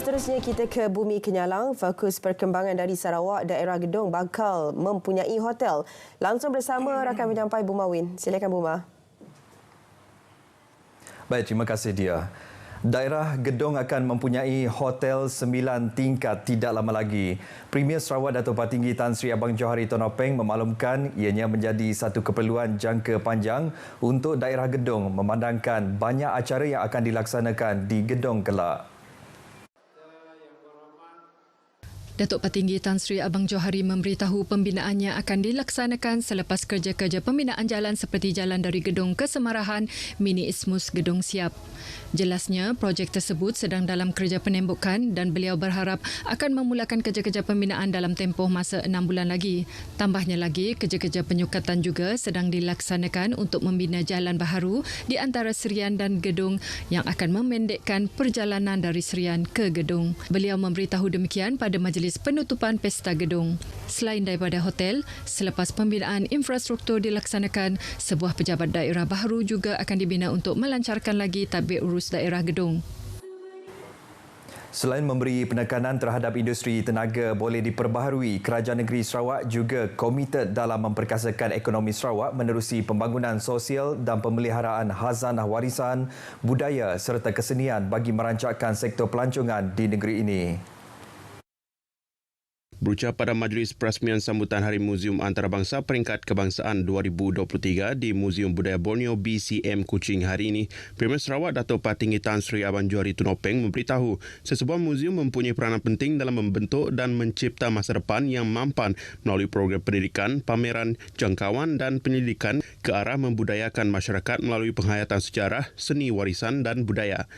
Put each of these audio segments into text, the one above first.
Seterusnya kita ke Bumi Kenyalang. Fokus perkembangan dari Sarawak, daerah Gedong bakal mempunyai hotel. Langsung bersama rakan penyampai Buma Win. Silakan Buma. Baik, terima kasih dia. Daerah Gedong akan mempunyai hotel 9 tingkat tidak lama lagi. Premier Sarawak Dato' Patinggi Tan Sri Abang Johari Tonopeng memaklumkan ianya menjadi satu keperluan jangka panjang untuk daerah Gedong memandangkan banyak acara yang akan dilaksanakan di Gedong kelak. Datuk Patinggi Tan Sri Abang Johari memberitahu pembinaannya akan dilaksanakan selepas kerja-kerja pembinaan jalan seperti jalan dari Gedong ke Semarahan, Mini Ismus Gedong siap. Jelasnya, projek tersebut sedang dalam kerja penembukan dan beliau berharap akan memulakan kerja-kerja pembinaan dalam tempoh masa 6 bulan lagi. Tambahnya lagi, kerja-kerja penyukatan juga sedang dilaksanakan untuk membina jalan baharu di antara Serian dan Gedong yang akan memendekkan perjalanan dari Serian ke Gedong. Beliau memberitahu demikian pada majlis penutupan Pesta Gedong. Selain daripada hotel, selepas pembinaan infrastruktur dilaksanakan, sebuah pejabat daerah baharu juga akan dibina untuk melancarkan lagi tadbir urus daerah Gedong. Selain memberi penekanan terhadap industri tenaga boleh diperbaharui, Kerajaan Negeri Sarawak juga komited dalam memperkasakan ekonomi Sarawak menerusi pembangunan sosial dan pemeliharaan khazanah warisan budaya serta kesenian bagi merancangkan sektor pelancongan di negeri ini. Berucap pada majlis perasmian sambutan Hari Muzium Antarabangsa Peringkat Kebangsaan 2023 di Muzium Budaya Borneo BCM Kuching hari ini, Premier Sarawak Dato' Patinggi Tan Sri Abang Johari Tonopeng memberitahu sesebuah muzium mempunyai peranan penting dalam membentuk dan mencipta masa depan yang mampan melalui program pendidikan, pameran, jangkauan dan penyelidikan ke arah membudayakan masyarakat melalui penghayatan sejarah, seni warisan dan budaya.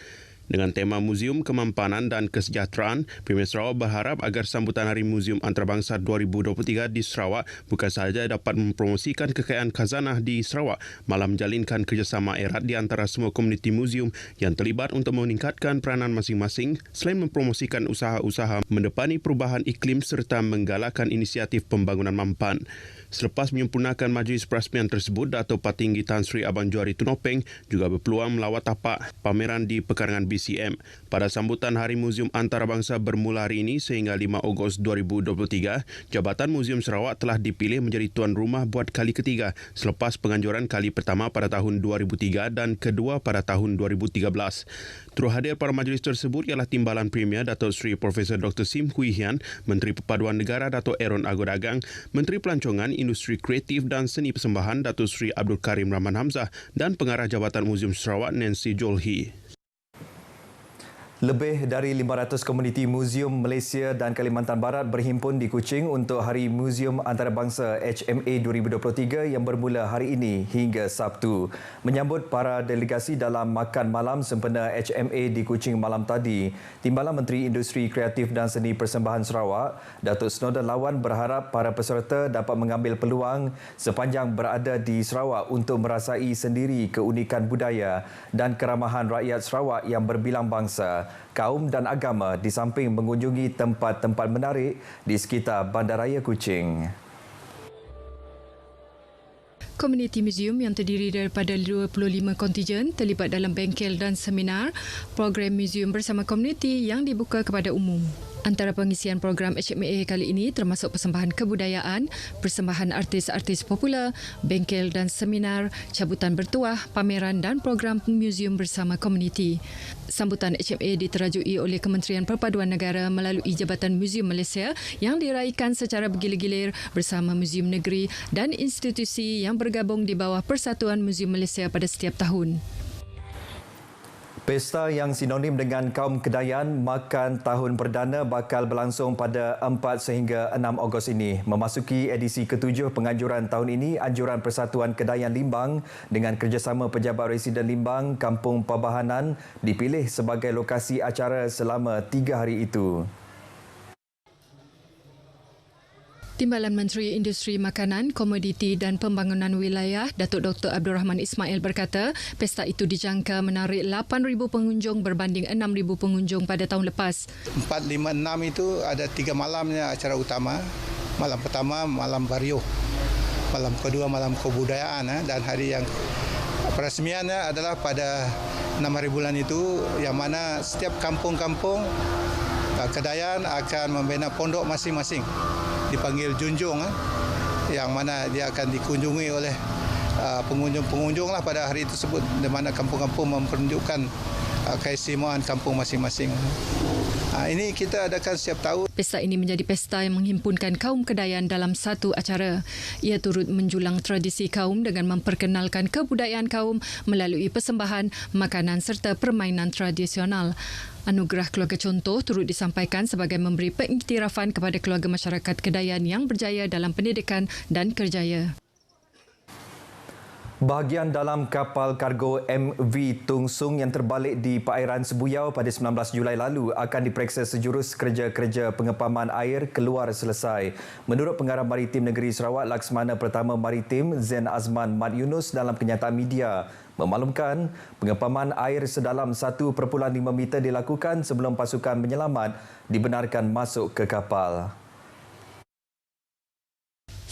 Dengan tema Muzium Kemampanan dan Kesejahteraan, Premier Sarawak berharap agar sambutan Hari Muzium Antarabangsa 2023 di Sarawak bukan sahaja dapat mempromosikan kekayaan khazanah di Sarawak, malah menjalinkan kerjasama erat di antara semua komuniti muzium yang terlibat untuk meningkatkan peranan masing-masing selain mempromosikan usaha-usaha mendepani perubahan iklim serta menggalakkan inisiatif pembangunan mampan. Selepas menyempurnakan majlis perasmian tersebut, Dato' Patinggi Tan Sri Abang Johari Tonopeng juga berpeluang melawat tapak pameran di pekarangan BCM. Pada sambutan Hari Muzium Antarabangsa bermula hari ini sehingga 5 Ogos 2023, Jabatan Muzium Sarawak telah dipilih menjadi tuan rumah buat kali ketiga selepas penganjuran kali pertama pada tahun 2003 dan kedua pada tahun 2013. Turut hadir pada majlis tersebut ialah Timbalan Premier Datuk Seri Profesor Dr. Sim Hui Hian, Menteri Perpaduan Negara Datuk Aaron Agodagang, Menteri Pelancongan, Industri Kreatif dan Seni Persembahan Datuk Seri Abdul Karim Rahman Hamzah dan Pengarah Jabatan Muzium Sarawak Nancy Jolhi. Lebih dari 500 komuniti muzium Malaysia dan Kalimantan Barat berhimpun di Kuching untuk Hari Muzium Antarabangsa HMA 2023 yang bermula hari ini hingga Sabtu. Menyambut para delegasi dalam makan malam sempena HMA di Kuching malam tadi, Timbalan Menteri Industri Kreatif dan Seni Persembahan Sarawak, Datuk Snowden Lawan berharap para peserta dapat mengambil peluang sepanjang berada di Sarawak untuk merasai sendiri keunikan budaya dan keramahan rakyat Sarawak yang berbilang bangsa, kaum dan agama di samping mengunjungi tempat-tempat menarik di sekitar Bandaraya Kuching. Komuniti muzium yang terdiri daripada 25 kontijen terlibat dalam bengkel dan seminar program muzium bersama komuniti yang dibuka kepada umum. Antara pengisian program HMA kali ini termasuk persembahan kebudayaan, persembahan artis-artis popular, bengkel dan seminar, cabutan bertuah, pameran dan program muzium bersama komuniti. Sambutan HMA diterajui oleh Kementerian Perpaduan Negara melalui Jabatan Muzium Malaysia yang diraikan secara bergilir-gilir bersama Muzium Negeri dan institusi yang bergabung di bawah Persatuan Muzium Malaysia pada setiap tahun. Pesta yang sinonim dengan kaum Kedayan Makan Tahun Perdana bakal berlangsung pada 4 sehingga 6 Ogos ini. Memasuki edisi ke-7 penganjuran tahun ini, Anjuran Persatuan Kedayan Limbang dengan kerjasama Pejabat Residen Limbang Kampung Perbahanan dipilih sebagai lokasi acara selama 3 hari itu. Timbalan Menteri Industri Makanan, Komoditi dan Pembangunan Wilayah Datuk Dr. Abdul Rahman Ismail berkata, pesta itu dijangka menarik 8,000 pengunjung berbanding 6,000 pengunjung pada tahun lepas. 4, 5, 6 itu ada 3 malamnya acara utama. Malam pertama, malam Bario. Malam kedua, malam kebudayaan. Dan hari yang peresmiannya adalah pada 6 hari bulan itu, yang mana setiap kampung-kampung Kedayan akan membina pondok masing-masing dipanggil junjung, yang mana dia akan dikunjungi oleh pengunjung-pengunjung lah pada hari tersebut, di mana kampung-kampung mempertunjukkan keistimewaan kampung masing-masing. Ini kita adakan setiap tahun. Pesta ini menjadi pesta yang menghimpunkan kaum Kedayan dalam satu acara. Ia turut menjulang tradisi kaum dengan memperkenalkan kebudayaan kaum melalui persembahan, makanan serta permainan tradisional. Anugerah keluarga contoh turut disampaikan sebagai memberi pengiktirafan kepada keluarga masyarakat Kedayan yang berjaya dalam pendidikan dan kerjaya. Bahagian dalam kapal kargo MV Tung Sung yang terbalik di perairan Sebuyau pada 19 Julai lalu akan diperiksa sejurus kerja-kerja pengepaman air keluar selesai. Menurut Pengarah Maritim Negeri Sarawak Laksmana Pertama Maritim Zain Azman Mat Yunus dalam kenyataan media, memaklumkan pengepaman air sedalam 1.5 meter dilakukan sebelum pasukan penyelamat dibenarkan masuk ke kapal.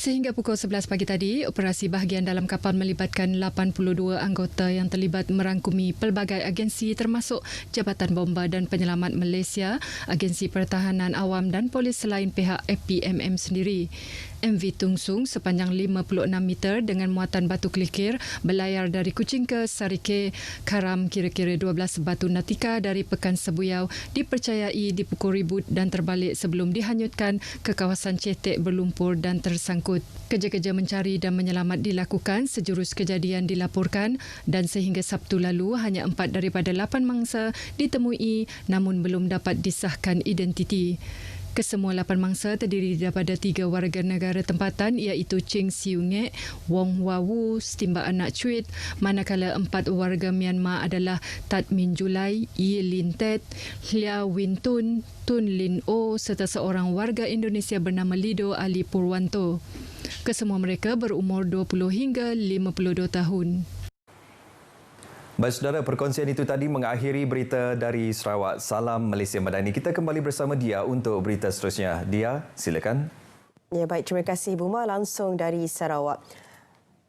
Sehingga pukul 11 pagi tadi, operasi bahagian dalam kapal melibatkan 82 anggota yang terlibat merangkumi pelbagai agensi termasuk Jabatan Bomba dan Penyelamat Malaysia, Agensi Pertahanan Awam dan polis selain pihak FPMM sendiri. MV Tung Sung sepanjang 56 meter dengan muatan batu kelikir berlayar dari Kuching ke Sarike, karam kira-kira 12 batu natika dari Pekan Sebuyau dipercayai dipukul ribut dan terbalik sebelum dihanyutkan ke kawasan cetek berlumpur dan tersangkut. Kerja-kerja mencari dan menyelamat dilakukan, sejurus kejadian dilaporkan dan sehingga Sabtu lalu hanya 4 daripada 8 mangsa ditemui namun belum dapat disahkan identiti. Kesemua 8 mangsa terdiri daripada 3 warga negara tempatan iaitu Cheng Siu Ngek, Wong Hua Wu, Setimba Anak Cuit, manakala 4 warga Myanmar adalah Tat Min Julai, Yi Lin Tet, Hlia Win Tun, Tun Lin O serta seorang warga Indonesia bernama Lido Ali Purwanto. Kesemua mereka berumur 20 hingga 52 tahun. Baik saudara, perkongsian itu tadi mengakhiri berita dari Sarawak. Salam Malaysia Madani. Kita kembali bersama Dia untuk berita seterusnya. Dia, silakan. Ya baik, terima kasih Buma langsung dari Sarawak.